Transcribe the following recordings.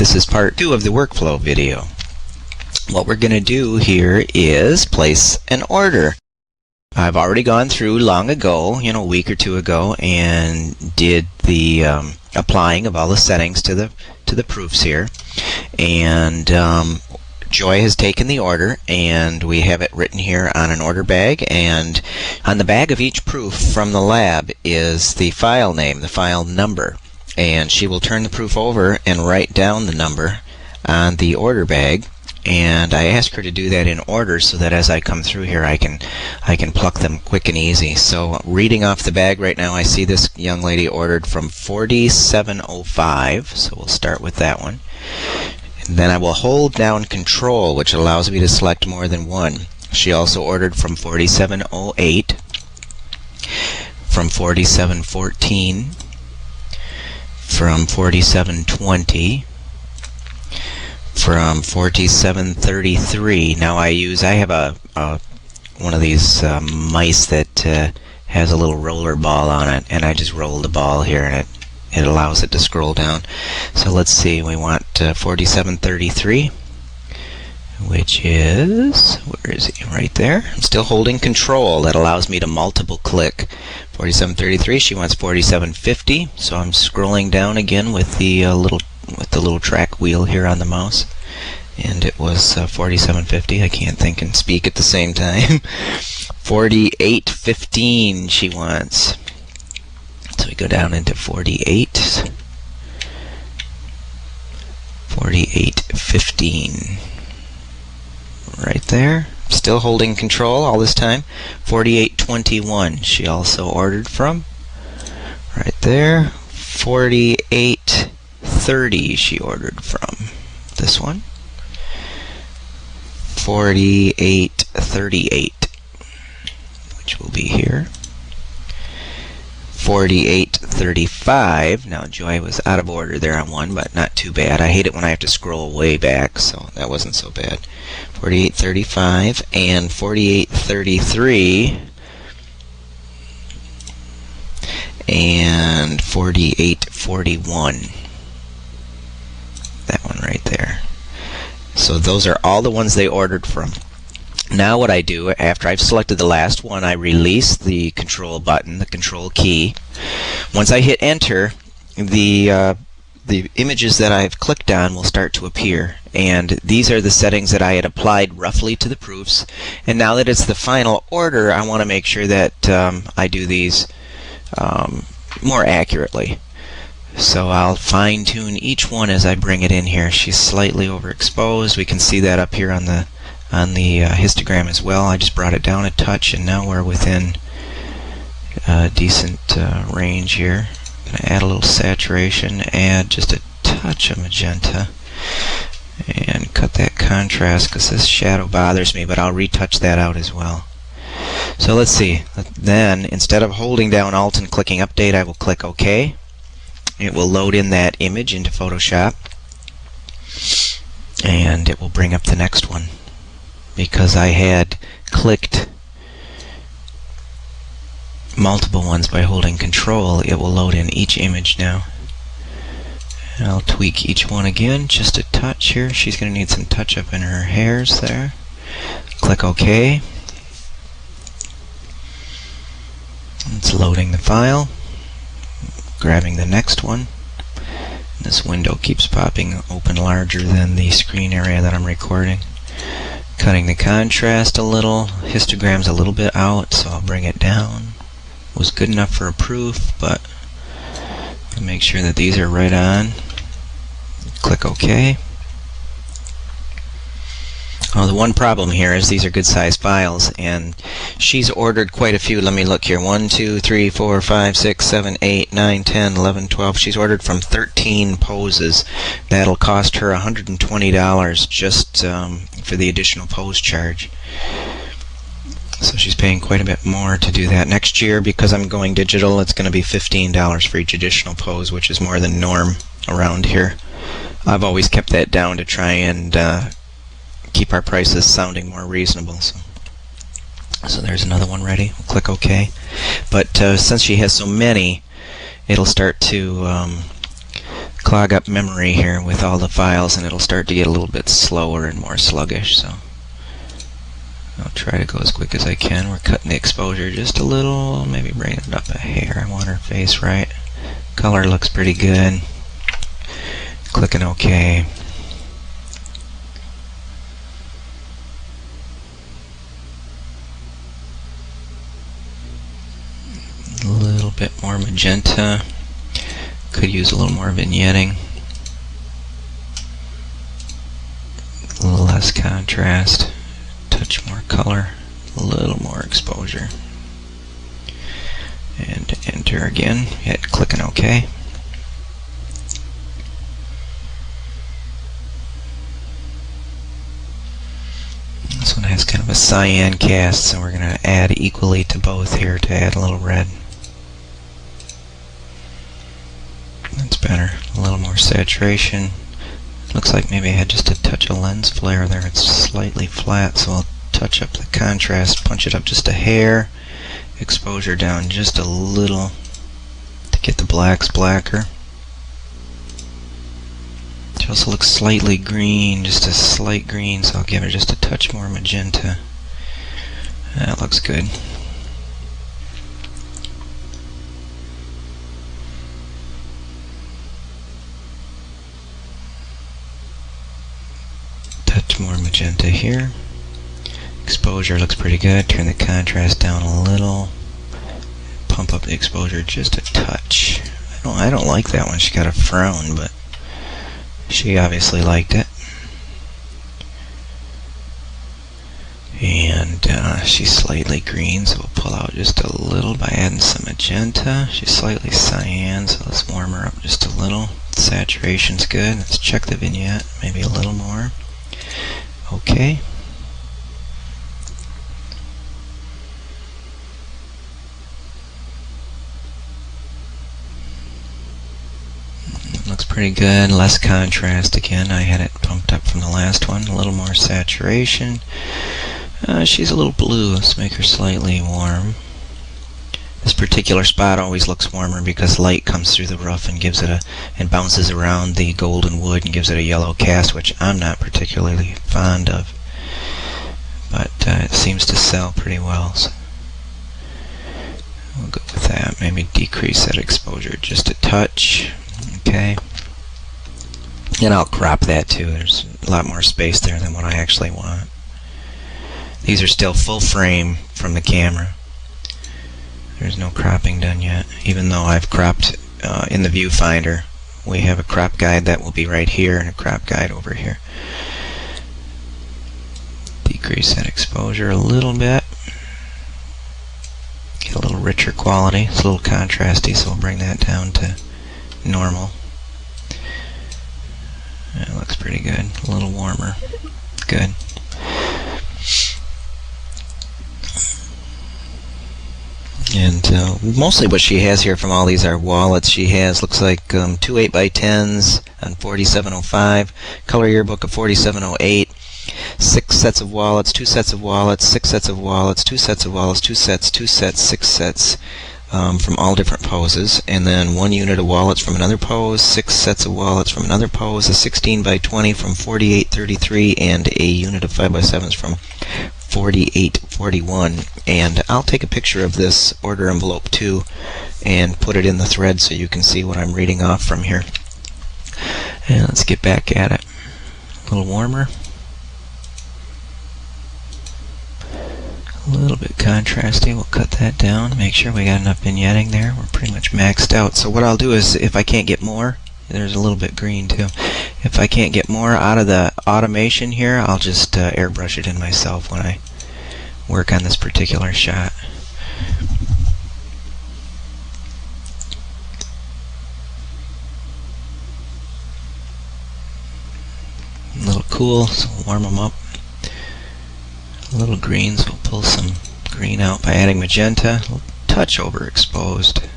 This is part 2 of the workflow video. What we're going to do here is place an order. I've already gone through long ago, a week or two ago, and did the applying of all the settings to the proofs here. And Joy has taken the order, and we have it written here on an order bag. And on the bag of each proof from the lab is the file name, the file number. And she will turn the proof over and write down the number on the order bag. And I ask her to do that in order so that as I come through here I can pluck them quick and easy. So reading off the bag right now, I see this young lady ordered from 4705, so we'll start with that one. And then I will hold down Control, which allows me to select more than one. She also ordered from 4708, from 4714, from 4720, from 4733. Now I have a one of these mice that has a little roller ball on it, and I just roll the ball here, and it allows it to scroll down. So let's see, we want 4733, which is, where is he? Right there. I'm still holding Control. That allows me to multiple click. 4733. She wants 4750. So I'm scrolling down again with the little track wheel here on the mouse, and it was 4750. I can't think and speak at the same time. 4815 she wants. So we go down into 48. 4815. Right there. Still holding Control all this time. 4821 she also ordered from. Right there. 4830 she ordered from. This one. 4838, which will be here. 4835. Now Joy was out of order there on one, but not too bad. I hate it when I have to scroll way back, so that wasn't so bad. 4835 and 4833 and 4841. That one right there. So those are all the ones they ordered from. Now what I do, after I've selected the last one, I release the Control button, the Control key. Once I hit Enter, the images that I've clicked on will start to appear. And these are the settings that I had applied roughly to the proofs. And now that it's the final order, I want to make sure that I do these more accurately. So I'll fine-tune each one as I bring it in here. She's slightly overexposed. We can see that up here on the histogram as well. I just brought it down a touch, and now we're within a decent range here. I'm going to add a little saturation, add just a touch of magenta, and cut that contrast because this shadow bothers me, but I'll retouch that out as well. So let's see. Then, instead of holding down Alt and clicking Update, I will click OK. It will load in that image into Photoshop, and it will bring up the next one. Because I had clicked multiple ones by holding Control, it will load in each image now. And I'll tweak each one again, just a touch here. She's going to need some touch up in her hairs there. Click OK. It's loading the file. Grabbing the next one. This window keeps popping open larger than the screen area that I'm recording. Cutting the contrast a little. Histogram's a little bit out, so I'll bring it down. Was good enough for a proof, but I'll make sure that these are right on. Click OK. Oh, the one problem here is these are good size files, and she's ordered quite a few. Let me look here. 1, 2, 3, 4, 5, 6, 7, 8, 9, 10, 11, 12. She's ordered from 13 poses. That'll cost her $120 just for the additional pose charge. So she's paying quite a bit more to do that. Next year, because I'm going digital, it's going to be $15 for each additional pose, which is more than norm around here. I've always kept that down to try and keep our prices sounding more reasonable. So there's another one ready. We'll click OK. But since she has so many, it'll start to clog up memory here with all the files, and it'll start to get a little bit slower and more sluggish. So I'll try to go as quick as I can. We're cutting the exposure just a little, maybe bringing it up a hair. I want her face right. Color looks pretty good. Clicking OK. A little bit more magenta. Could use a little more vignetting. A little less contrast. Touch more color. A little more exposure. And enter again. Hit click and OK. This one has kind of a cyan cast, so we're going to add equally to both here to add a little red. That's better. A little more saturation. Looks like maybe I had just a touch of lens flare there. It's slightly flat, so I'll touch up the contrast, punch it up just a hair, exposure down just a little to get the blacks blacker. It also looks slightly green, just a slight green, so I'll give it just a touch more magenta. That looks good. Touch more magenta here. Exposure looks pretty good. Turn the contrast down a little. Pump up the exposure just a touch. I don't like that one. She got a frown, but she obviously liked it. And she's slightly green, so we'll pull out just a little by adding some magenta. She's slightly cyan, so let's warm her up just a little. Saturation's good. Let's check the vignette, maybe a little more. Okay. Looks pretty good. Less contrast again. I had it pumped up from the last one. A little more saturation. She's a little blue. Let's make her slightly warm. This particular spot always looks warmer because light comes through the roof and gives it and bounces around the golden wood and gives it a yellow cast, which I'm not particularly fond of. But it seems to sell pretty well. So we'll go with that. Maybe decrease that exposure just a touch. Okay. And I'll crop that too. There's a lot more space there than what I actually want. These are still full frame from the camera. There's no cropping done yet, even though I've cropped in the viewfinder. We have a crop guide that will be right here and a crop guide over here. Decrease that exposure a little bit. Get a little richer quality. It's a little contrasty, so we'll bring that down to normal. That looks pretty good. A little warmer. Good. And mostly what she has here from all these are wallets. She has, looks like 2 8x10s on 4705, color yearbook of 4708, 6 sets of wallets, 2 sets of wallets, 6 sets of wallets, 2 sets of wallets, 2 sets, 2 sets, 6 sets from all different poses, and then 1 unit of wallets from another pose, 6 sets of wallets from another pose, a 16x20 from 4833, and a unit of 5x7s from 4841. And I'll take a picture of this order envelope too and put it in the thread so you can see what I'm reading off from here. And let's get back at it. A little warmer. A little bit contrasty. We'll cut that down. Make sure we got enough vignetting there. We're pretty much maxed out. So what I'll do is, if I can't get more, there's a little bit green too. If I can't get more out of the automation here, I'll just airbrush it in myself when I work on this particular shot. A little cool, so we'll warm them up. A little green, so we'll pull some green out by adding magenta. A little touch overexposed.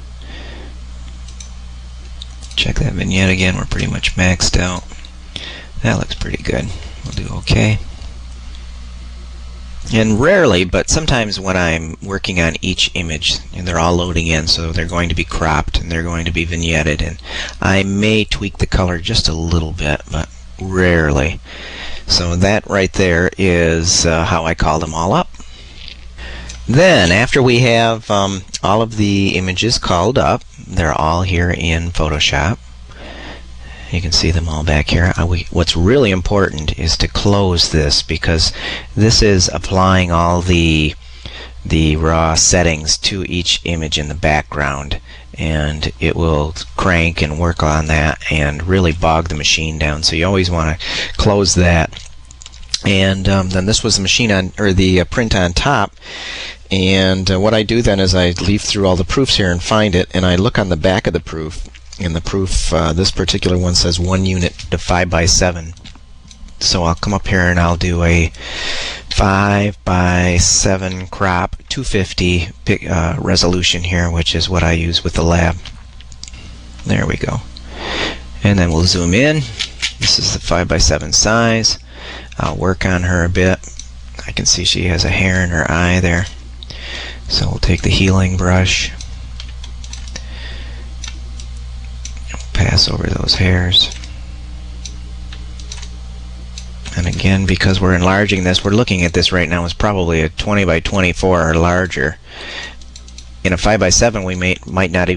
Check that vignette again. We're pretty much maxed out. That looks pretty good. We'll do OK. And rarely, but sometimes when I'm working on each image, and they're all loading in, so they're going to be cropped and they're going to be vignetted, and I may tweak the color just a little bit, but rarely. So that right there is how I call them all up. Then, after we have all of the images called up, they're all here in Photoshop. You can see them all back here. What's really important is to close this, because this is applying all the raw settings to each image in the background, and it will crank and work on that and really bog the machine down. So you always want to close that. And then this was the machine on, or the print on top. And what I do then is I leaf through all the proofs here and find it, and I look on the back of the proof. In the proof, this particular one says 1 unit to 5x7. So I'll come up here and I'll do a 5x7 crop, 250 resolution here, which is what I use with the lab. There we go. And then we'll zoom in. This is the 5x7 size. I'll work on her a bit. I can see she has a hair in her eye there. So we'll take the healing brush, pass over those hairs. And again, because we're enlarging this, we're looking at this right now as probably a 20 by 24 or larger. In a 5 by 7 we may not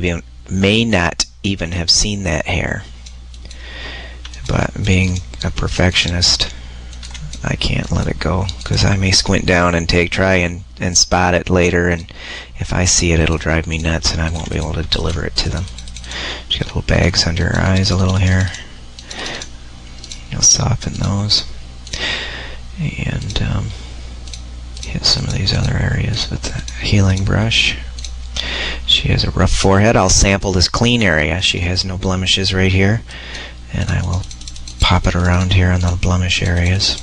even have seen that hair. But being a perfectionist, I can't let it go, because I may squint down and try and spot it later, and if I see it, it'll drive me nuts and I won't be able to deliver it to them. She's got little bags under her eyes a little here. I'll soften those and hit some of these other areas with the healing brush. She has a rough forehead. I'll sample this clean area. She has no blemishes right here, and I will pop it around here on the blemish areas.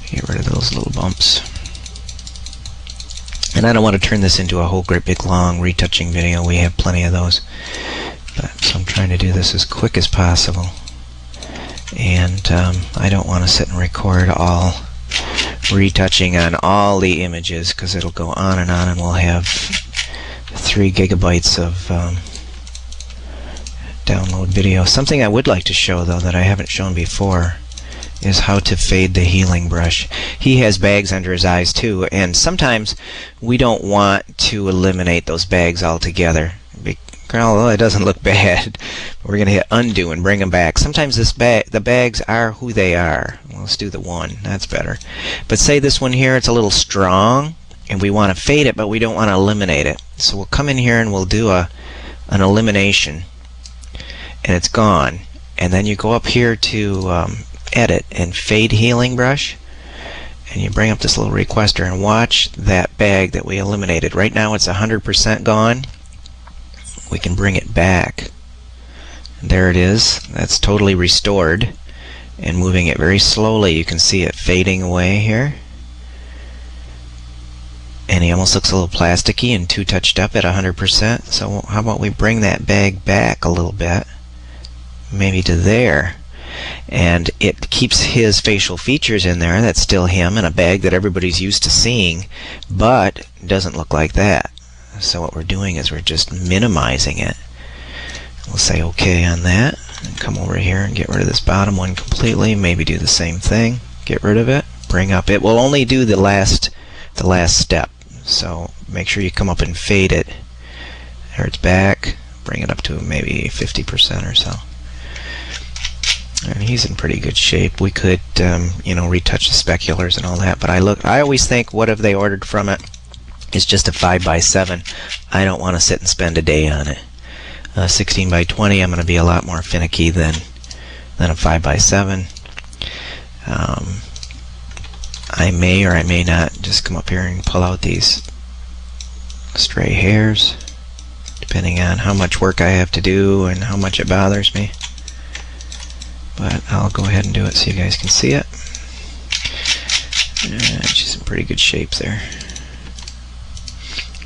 Get rid of those little bumps. And I don't want to turn this into a whole great big long retouching video. We have plenty of those. So I'm trying to do this as quick as possible. And I don't want to sit and record all retouching on all the images, because it'll go on, and we'll have 3 gigabytes of download video. Something I would like to show, though, that I haven't shown before, is how to fade the healing brush. He has bags under his eyes too, and sometimes we don't want to eliminate those bags altogether. Although it doesn't look bad, we're going to hit undo and bring them back. Sometimes the bags are who they are. Well, let's do the one. That's better. But say this one here, it's a little strong, and we want to fade it, but we don't want to eliminate it. So we'll come in here and we'll do an elimination, and it's gone. And then you go up here to edit and fade healing brush, and you bring up this little requester and watch that bag that we eliminated. Right now it's 100% gone. We can bring it back. There it is. That's totally restored. And moving it very slowly, you can see it fading away here. And he almost looks a little plasticky and too touched up at 100%. So how about we bring that bag back a little bit, maybe to there. And it keeps his facial features in there. That's still him in a bag that everybody's used to seeing, but doesn't look like that. So what we're doing is we're just minimizing it. We'll say OK on that, and come over here and get rid of this bottom one completely. Maybe do the same thing. Get rid of it. Bring up. It will only do the last step. So make sure you come up and fade it. There it's back. Bring it up to maybe 50% or so. And he's in pretty good shape. We could, retouch the speculars and all that. But I always think, what have they ordered from it? It's just a 5 by 7. I don't want to sit and spend a day on it. 16 by 20, I'm going to be a lot more finicky than a 5 by 7. I may or I may not just come up here and pull out these stray hairs, depending on how much work I have to do and how much it bothers me. But I'll go ahead and do it so you guys can see it. And she's in pretty good shape there.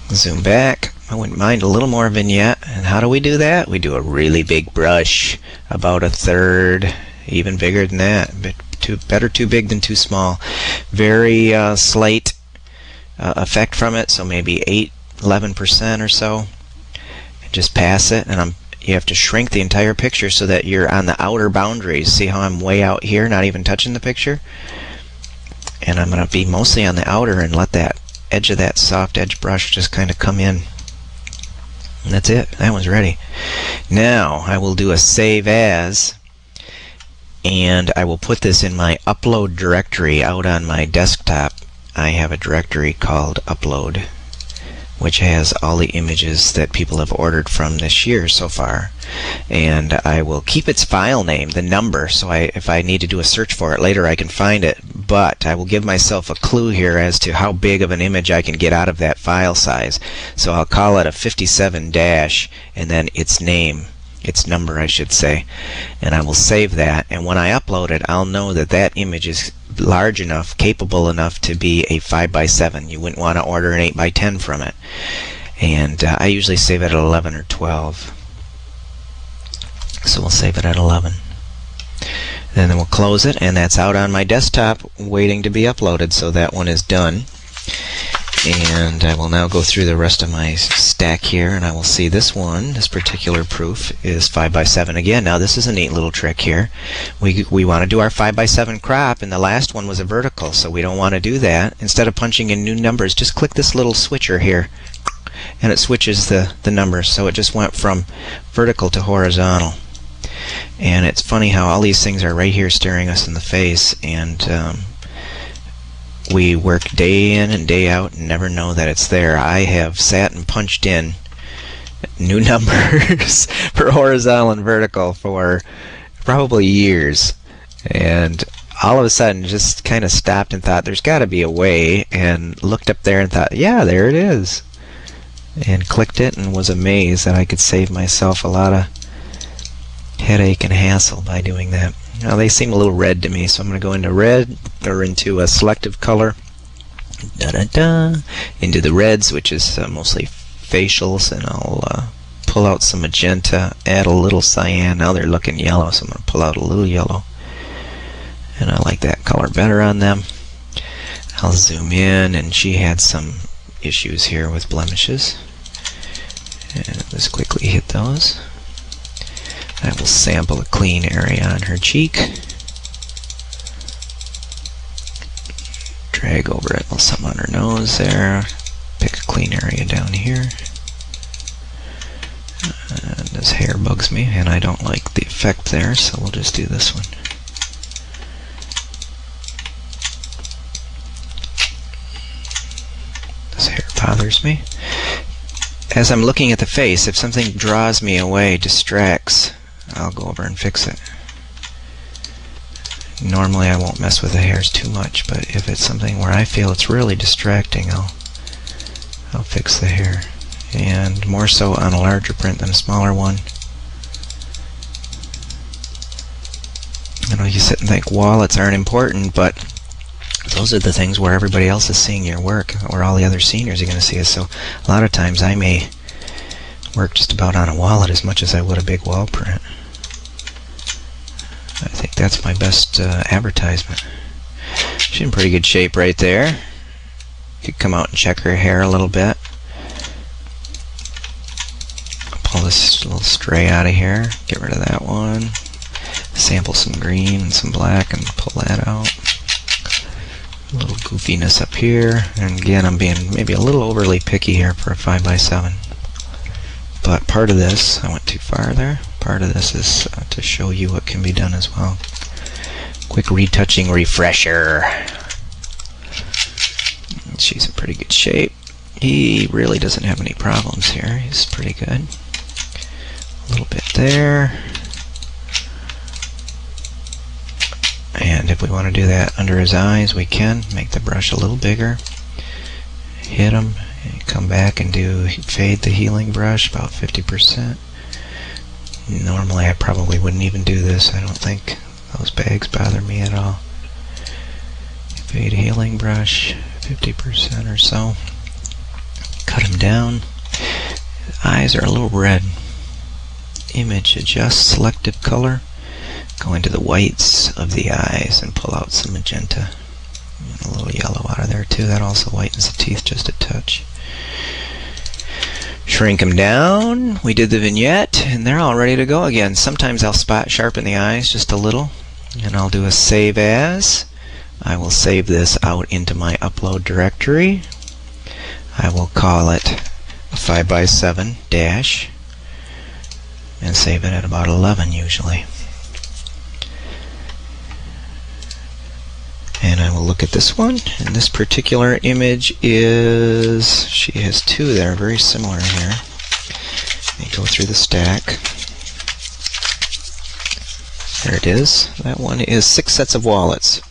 Zoom back. I wouldn't mind a little more vignette. And how do we do that? We do a really big brush, about 1/3, even bigger than that, but Better too big than too small. Very slight effect from it, so maybe 11% or so. Just pass it, and you have to shrink the entire picture so that you're on the outer boundaries. See how I'm way out here, not even touching the picture? And I'm going to be mostly on the outer and let that edge of that soft edge brush just kind of come in. And that's it. That one's ready. Now I will do a save as, and I will put this in my upload directory out on my desktop. I have a directory called Upload, which has all the images that people have ordered from this year so far. And I will keep its file name, the number, so if I need to do a search for it later I can find it. But I will give myself a clue here as to how big of an image I can get out of that file size. So I'll call it a 57 dash and then its name, its number I should say. And I will save that, and when I upload it I'll know that that image is large enough, capable enough to be a 5x7. You wouldn't want to order an 8x10 from it. And I usually save it at 11 or 12. So we'll save it at 11. Then we'll close it, and that's out on my desktop waiting to be uploaded, so that one is done. And I will now go through the rest of my stack here, and I will see this one, this particular proof, is 5x7 again. Now this is a neat little trick here. We want to do our 5x7 crop, and the last one was a vertical, so we don't want to do that. Instead of punching in new numbers, just click this little switcher here, and it switches the numbers. So it just went from vertical to horizontal. And it's funny how all these things are right here staring us in the face, and we work day in and day out and never know that it's there. I have sat and punched in new numbers for horizontal and vertical for probably years, and all of a sudden just kind of stopped and thought there's got to be a way, and looked up there and thought, yeah, there it is, and clicked it and was amazed that I could save myself a lot of headache and hassle by doing that. Now they seem a little red to me, so I'm going to go into red, or into a selective color, into the reds, which is mostly facials, and I'll pull out some magenta, add a little cyan. Now they're looking yellow, so I'm going to pull out a little yellow, and I like that color better on them. I'll zoom in, and she had some issues here with blemishes, and let's quickly hit those. I will sample a clean area on her cheek. Drag over it, some on her nose there. Pick a clean area down here. And this hair bugs me, and I don't like the effect there, so we'll just do this one. This hair bothers me. As I'm looking at the face, if something draws me away, distracts, I'll go over and fix it. Normally I won't mess with the hairs too much, but if it's something where I feel it's really distracting, I'll fix the hair. And more so on a larger print than a smaller one. You know, you sit and think wallets aren't important, but those are the things where everybody else is seeing your work, or all the other seniors are going to see it. So a lot of times I may work just about on a wallet as much as I would a big wall print. I think that's my best advertisement. She's in pretty good shape right there. Could come out and check her hair a little bit. I'll pull this little stray out of here, get rid of that one, sample some green and some black and pull that out. A little goofiness up here, and again I'm being maybe a little overly picky here for a 5x7. But part of this, I went too far there, part of this is to show you what can be done as well. Quick retouching refresher. She's in pretty good shape. He really doesn't have any problems here. He's pretty good. A little bit there. And if we want to do that under his eyes, we can. Make the brush a little bigger. Hit him. And come back and fade the healing brush about 50%. Normally I probably wouldn't even do this. I don't think those bags bother me at all. Fade healing brush 50% or so. Cut him down. His eyes are a little red. Image adjust selective color. go into the whites of the eyes and pull out some magenta. And a little yellow out of there too. That also whitens the teeth just a touch. Shrink them down. We did the vignette, and they're all ready to go again. Sometimes I'll spot sharpen the eyes just a little, and I'll do a save as. I will save this out into my upload directory. I will call it a 5x7 dash and save it at about 11 usually. And I will look at this one, and this particular image is, she has two there, very similar here. Let me go through the stack. There it is. That one is 6 sets of wallets.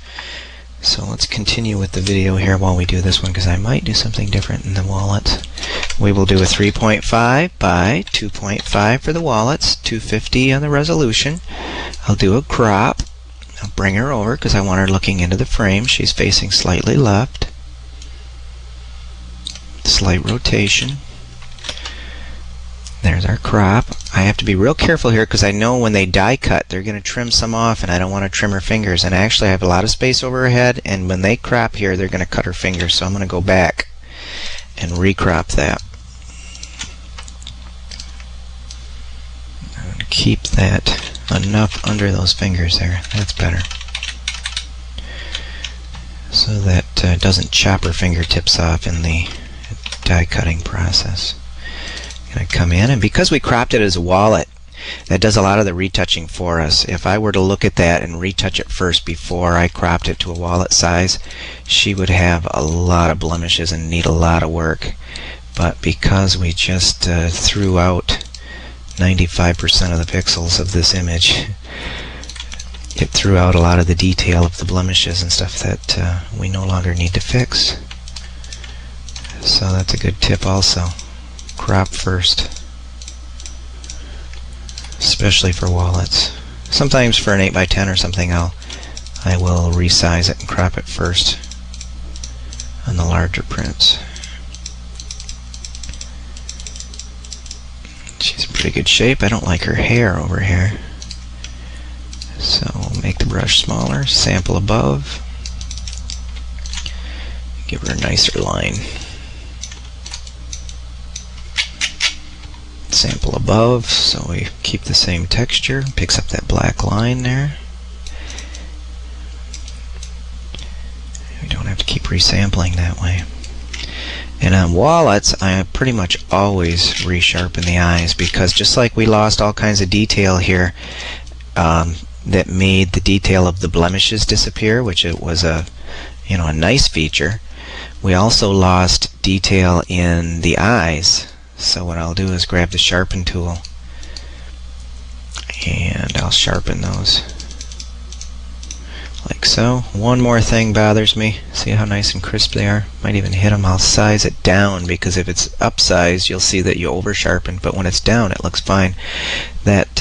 So let's continue with the video here while we do this one, because I might do something different in the wallets. We will do a 3.5 by 2.5 for the wallets, 250 on the resolution. I'll do a crop. I'll bring her over because I want her looking into the frame. She's facing slightly left. Slight rotation. There's our crop. I have to be real careful here because I know when they die cut they're going to trim some off, and I don't want to trim her fingers. And actually I have a lot of space over her head, and when they crop here they're going to cut her fingers. So I'm going to go back and recrop that. I'm going to keep that enough under those fingers there. That's better. So that it doesn't chop her fingertips off in the die cutting process. I'm going to come in, and because we cropped it as a wallet, that does a lot of the retouching for us. If I were to look at that and retouch it first before I cropped it to a wallet size, she would have a lot of blemishes and need a lot of work. But because we just threw out 95% of the pixels of this image, it threw out a lot of the detail of the blemishes and stuff that we no longer need to fix. So that's a good tip also. Crop first, especially for wallets. Sometimes for an 8x10 or something I will resize it and crop it first on the larger prints. She's in pretty good shape. I don't like her hair over here. So we'll make the brush smaller, sample above, give her a nicer line. Sample above, so we keep the same texture, picks up that black line there. We don't have to keep resampling that way. And on wallets, I pretty much always resharpen the eyes, because just like we lost all kinds of detail here that made the detail of the blemishes disappear, which it was a nice feature, we also lost detail in the eyes. So what I'll do is grab the sharpen tool and I'll sharpen those like so. One more thing bothers me. See how nice and crisp they are? Might even hit them. I'll size it down, because if it's upsized you'll see that you over sharpen, but when it's down it looks fine. That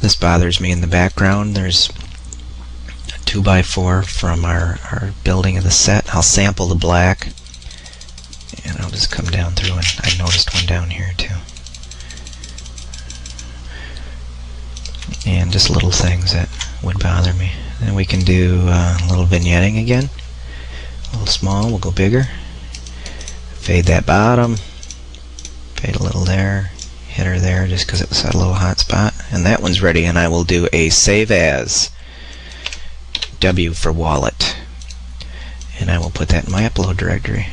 this bothers me in the background. There's a 2x4 from our building of the set. I'll sample the black, and I'll just come down through, and I noticed one down here too. And just little things that would bother me. Then we can do a little vignetting again. A little small, we'll go bigger. Fade that bottom. Fade a little there. Hit her there just because it was a little hot spot. And that one's ready, and I will do a save as. W for wallet. And I will put that in my upload directory.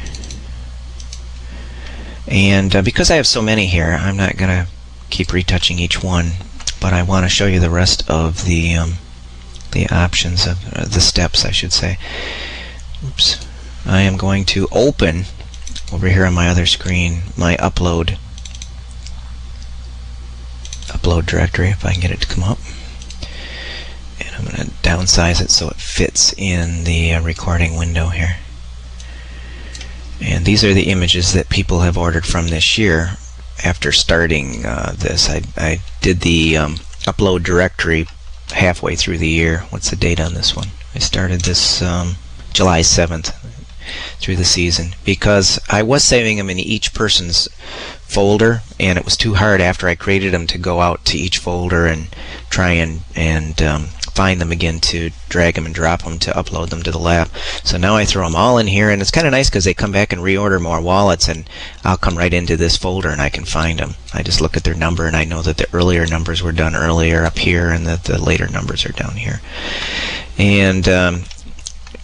And because I have so many here, I'm not going to keep retouching each one, but I want to show you the rest of the options of the steps, I should say. Oops. I am going to open over here on my other screen my upload directory, if I can get it to come up. And I'm going to downsize it so it fits in the recording window here. And these are the images that people have ordered from this year after starting this. I did the upload directory halfway through the year. What's the date on this one? I started this July 7th through the season, because I was saving them in each person's folder, and it was too hard after I created them to go out to each folder and try and find them again to drag them and drop them to upload them to the lab. So now I throw them all in here, and it's kind of nice because they come back and reorder more wallets, and I'll come right into this folder and I can find them. I just look at their number and I know that the earlier numbers were done earlier up here and that the later numbers are down here. And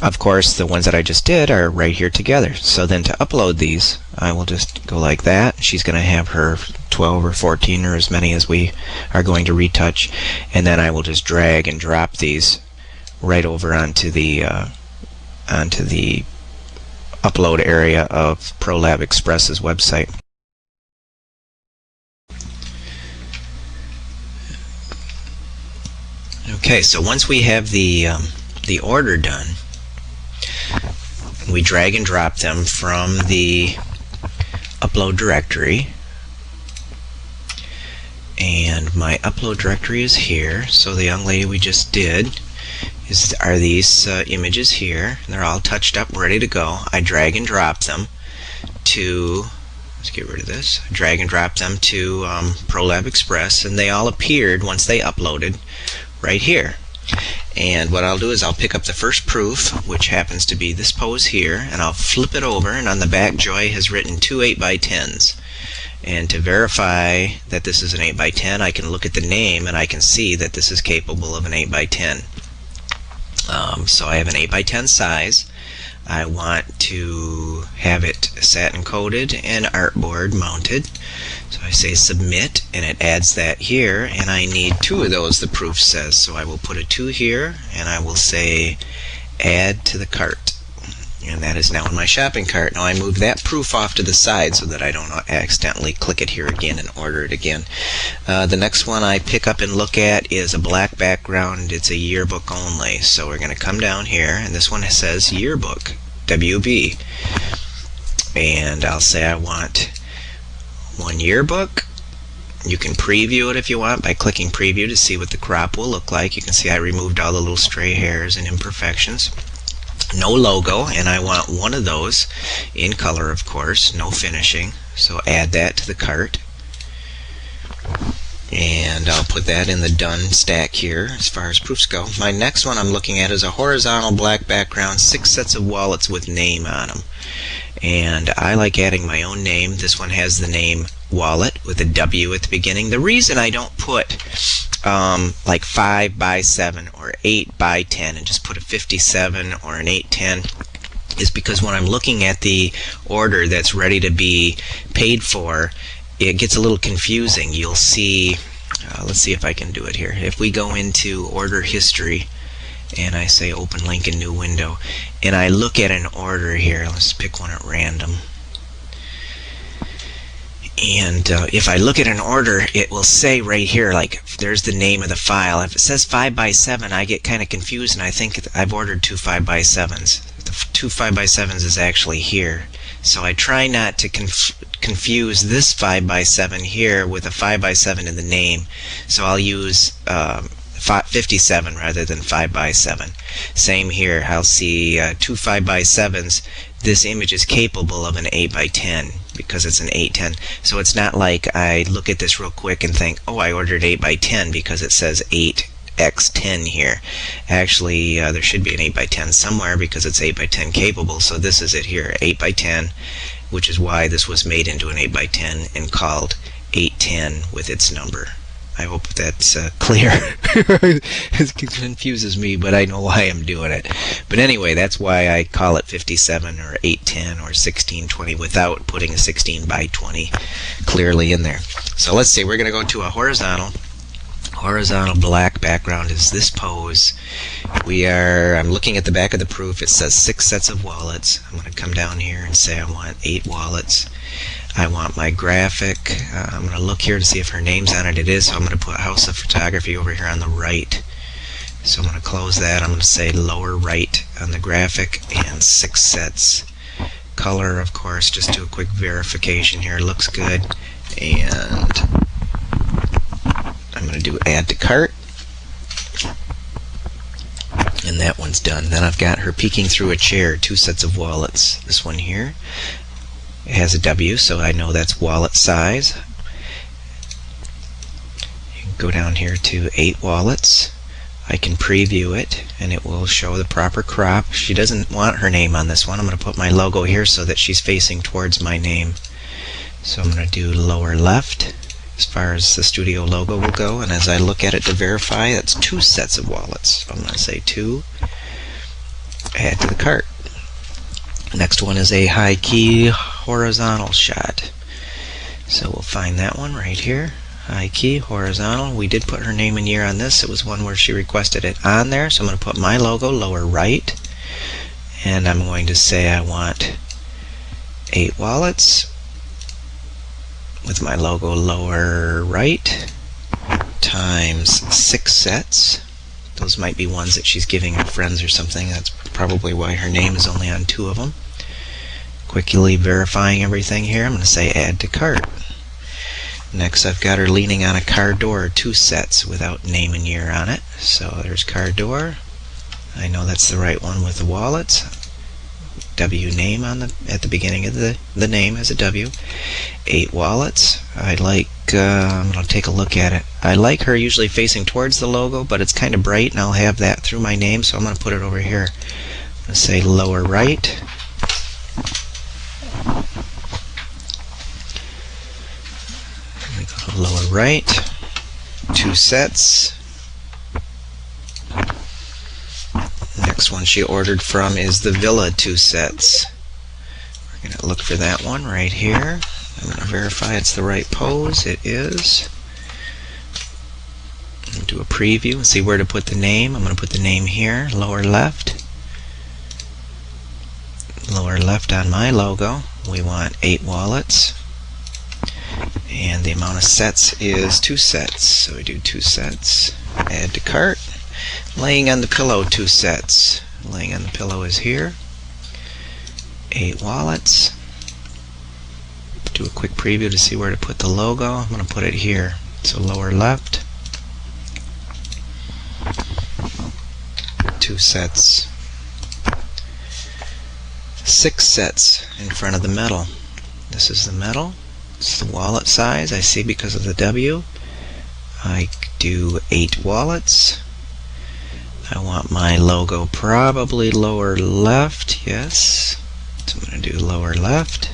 of course the ones that I just did are right here together. So then to upload these, I will just go like that. She's going to have her 12 or 14 or as many as we are going to retouch, and then I will just drag and drop these right over onto the upload area of ProLab Express's website. Okay, so once we have the order done, we drag and drop them from the upload directory, and my upload directory is here. So the young lady we just did are these images here, and they're all touched up, ready to go. I drag and drop them to, let's get rid of this, drag and drop them to ProLab Express, and they all appeared once they uploaded right here. And what I'll do is I'll pick up the first proof, which happens to be this pose here, and I'll flip it over, and on the back Joy has written 2 8x10s. And to verify that this is an 8x10, I can look at the name and I can see that this is capable of an 8x10. So I have an 8x10 size. I want to have it satin coated and artboard mounted. So I say submit, and it adds that here, and I need 2 of those, the proof says. So I will put a 2 here, and I will say add to the cart. And that is now in my shopping cart. Now I move that proof off to the side so that I don't accidentally click it here again and order it again. The next one I pick up and look at is a black background. It's a yearbook only. So we're going to come down here, and this one says yearbook, WB. And I'll say I want 1 yearbook. You can preview it if you want by clicking preview to see what the crop will look like. You can see I removed all the little stray hairs and imperfections. No logo, and I want 1 of those in color, of course, no finishing. So add that to the cart, and I'll put that in the done stack here as far as proofs go. My next one I'm looking at is a horizontal black background, 6 sets of wallets with name on them. And I like adding my own name. This one has the name wallet with a W at the beginning. The reason I don't put like 5x7 or 8x10 and just put a 57 or an 810 is because when I'm looking at the order that's ready to be paid for, it gets a little confusing. You'll see, let's see if I can do it here. If we go into order history and I say open link in new window, and I look at an order here, let's pick one at random. And if I look at an order, it will say right here, like, there's the name of the file. If it says 5x7, I get kind of confused, and I think I've ordered 2 5x7s. The 2 5x7s is actually here. So I try not to confuse this 5x7 here with a 5x7 in the name. So I'll use 57 rather than 5x7. Same here. I'll see 2 5x7s. This image is capable of an 8x10 because it's an 810. So it's not like I look at this real quick and think, oh, I ordered 8x10 because it says 8x10 here. Actually, there should be an 8x10 somewhere because it's 8x10 capable. So this is it here, 8x10, which is why this was made into an 8x10 and called 810 with its number. I hope that's clear. It confuses me, but I know why I'm doing it. But anyway, that's why I call it 57 or 810 or 1620 without putting a 16x20 clearly in there. So let's see, we're going to go to a horizontal black background is this pose. I'm looking at the back of the proof. It says 6 sets of wallets. I'm going to come down here and say I want 8 wallets. I want my graphic. I'm going to look here to see if her name's on it. It is, so I'm going to put House of Photography over here on the right. So I'm going to close that. I'm going to say lower right on the graphic and 6 sets. Color, of course, just do a quick verification here. Looks good. And I'm going to do add to cart. And that one's done. Then I've got her peeking through a chair, 2 sets of wallets. This one here. It has a W, so I know that's wallet size. You can go down here to 8 wallets. I can preview it and it will show the proper crop. She doesn't want her name on this one. I'm going to put my logo here so that she's facing towards my name. So I'm going to do lower left as far as the studio logo will go, and as I look at it to verify, that's 2 sets of wallets. I'm going to say 2, add to the cart. Next one is a high key horizontal shot. So we'll find that one right here. High key horizontal. We did put her name and year on this. It was one where she requested it on there, so I'm going to put my logo lower right, and I'm going to say I want 8 wallets with my logo lower right times 6 sets. Those might be ones that she's giving her friends or something. That's probably why her name is only on 2 of them. Quickly verifying everything here, I'm going to say add to cart. Next, I've got her leaning on a car door, 2 sets without name and year on it. So there's car door. I know that's the right one with the wallets. W name on at the beginning of the name as a W. 8 wallets. I'm going to take a look at it. I like her usually facing towards the logo, but it's kind of bright, and I'll have that through my name, so I'm going to put it over here. I'm going to say lower right. Lower right, 2 sets. Next one she ordered from is the Villa 2 sets. We're going to look for that one right here. I'm going to verify it's the right pose. It is. I'm going to do a preview and see where to put the name. I'm going to put the name here, lower left. Lower left on my logo. We want 8 wallets. And the amount of sets is 2 sets. So we do 2 sets. Add to cart. Laying on the pillow, 2 sets. Laying on the pillow is here. 8 wallets. Do a quick preview to see where to put the logo. I'm going to put it here. So lower left. 2 sets. 6 sets in front of the metal. This is the metal. It's the wallet size, I see because of the W. I do 8 wallets. I want my logo probably lower left, yes. So I'm going to do lower left.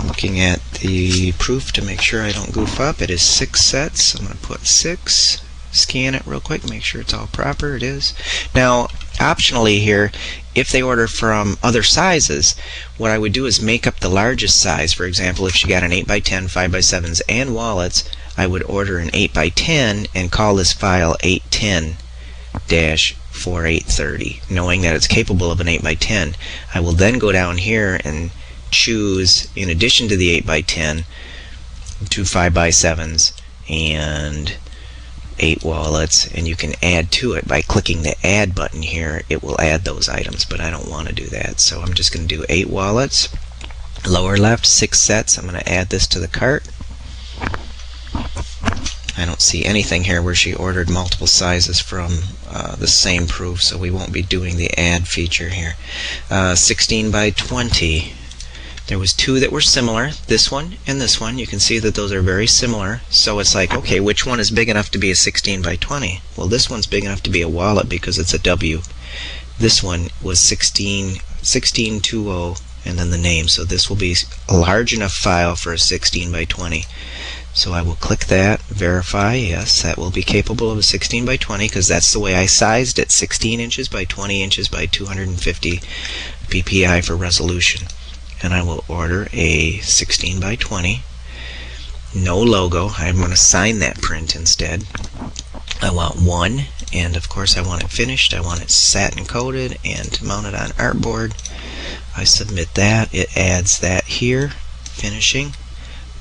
Looking at the proof to make sure I don't goof up, it is 6 sets. So I'm going to put 6. Scan it real quick, make sure it's all proper. It is. Now, optionally here, if they order from other sizes, what I would do is make up the largest size. For example, if she got an 8x10, 5x7s, and wallets, I would order an 8x10 and call this file 810-4830, knowing that it's capable of an 8x10. I will then go down here and choose, in addition to the 8x10, 2 5x7s and 8 wallets, and you can add to it by clicking the add button here. It will add those items, but I don't want to do that, so I'm just going to do 8 wallets, lower left, 6 sets. I'm going to add this to the cart. I don't see anything here where she ordered multiple sizes from the same proof, so we won't be doing the add feature here. 16x20. There was 2 that were similar, this one and this one. You can see that those are very similar. So it's like, okay, which one is big enough to be a 16x20? Well, this one's big enough to be a wallet because it's a W. This one was 1620 and then the name. So this will be a large enough file for a 16x20. So I will click that, verify, yes, that will be capable of a 16x20 because that's the way I sized it, 16 inches by 20 inches by 250 ppi for resolution. And I will order a 16x20. No logo. I'm going to sign that print instead. I want 1, and of course I want it finished. I want it satin coated and mounted on artboard. I submit that. It adds that here, finishing,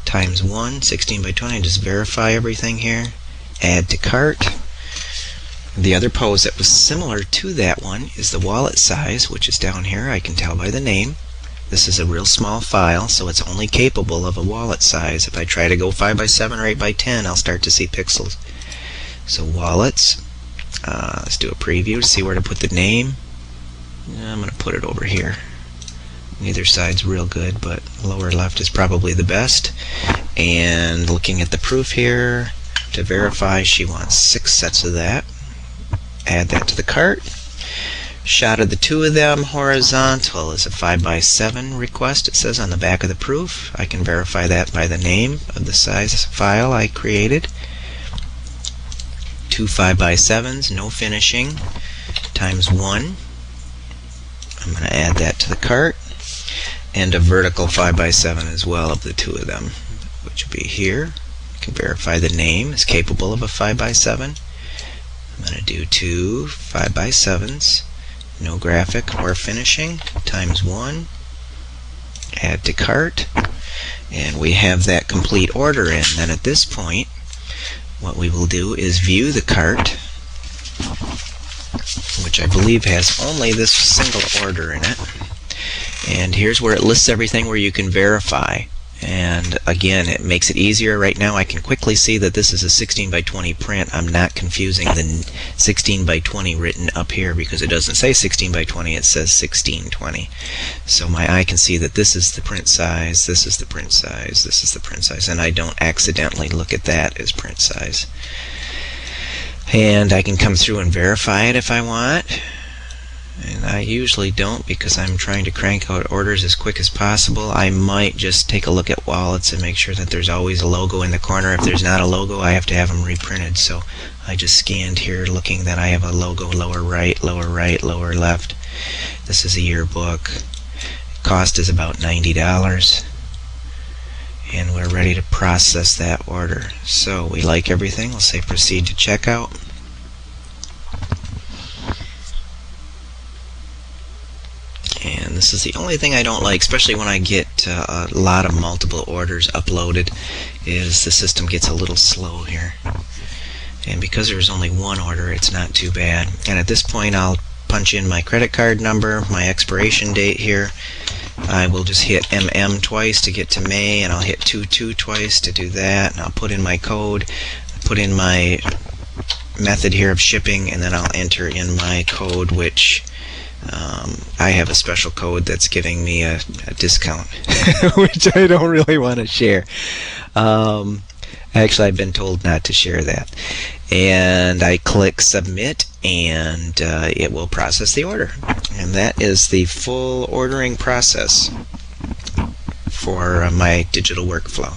times 1, 16x20. Just verify everything here. Add to cart. The other pose that was similar to that one is the wallet size, which is down here. I can tell by the name. This is a real small file, so it's only capable of a wallet size. If I try to go 5x7 or 8x10, I'll start to see pixels. So wallets, let's do a preview to see where to put the name. I'm going to put it over here. Neither side's real good, but lower left is probably the best. And looking at the proof here, to verify, she wants 6 sets of that. Add that to the cart. Shot of the 2 of them horizontal is a 5x7 request, it says on the back of the proof. I can verify that by the name of the size file I created. 2 5x7s, no finishing, times 1. I'm going to add that to the cart. And a vertical 5x7 as well of the 2 of them, which will be here. I can verify the name is capable of a 5x7. I'm going to do 2 5x7s, no graphic or finishing, times 1. Add to cart. And we have that complete order in. Then at this point, what we will do is view the cart, which I believe has only this single order in it. And here's where it lists everything where you can verify. And again, it makes it easier. Right now I can quickly see that this is a 16x20 print. I'm not confusing the 16x20 written up here because it doesn't say 16x20, it says 1620. So my eye can see that this is the print size, this is the print size, this is the print size, and I don't accidentally look at that as print size. And I can come through and verify it if I want. And I usually don't because I'm trying to crank out orders as quick as possible. I might just take a look at wallets and make sure that there's always a logo in the corner. If there's not a logo, I have to have them reprinted. So I just scanned here looking that I have a logo lower right, lower left. This is a yearbook. Cost is about $90. And we're ready to process that order. So we like everything. We'll say proceed to checkout. And this is the only thing I don't like, especially when I get a lot of multiple orders uploaded, is the system gets a little slow here. And because there's only one order, it's not too bad. And at this point, I'll punch in my credit card number, my expiration date here. I will just hit MM twice to get to May, and I'll hit 22 twice to do that. And I'll put in my code, put in my method here of shipping, and then I'll enter in my code, which I have a special code that's giving me a discount, which I don't really want to share. Actually, I've been told not to share that. And I click submit, and it will process the order. And that is the full ordering process for my digital workflow.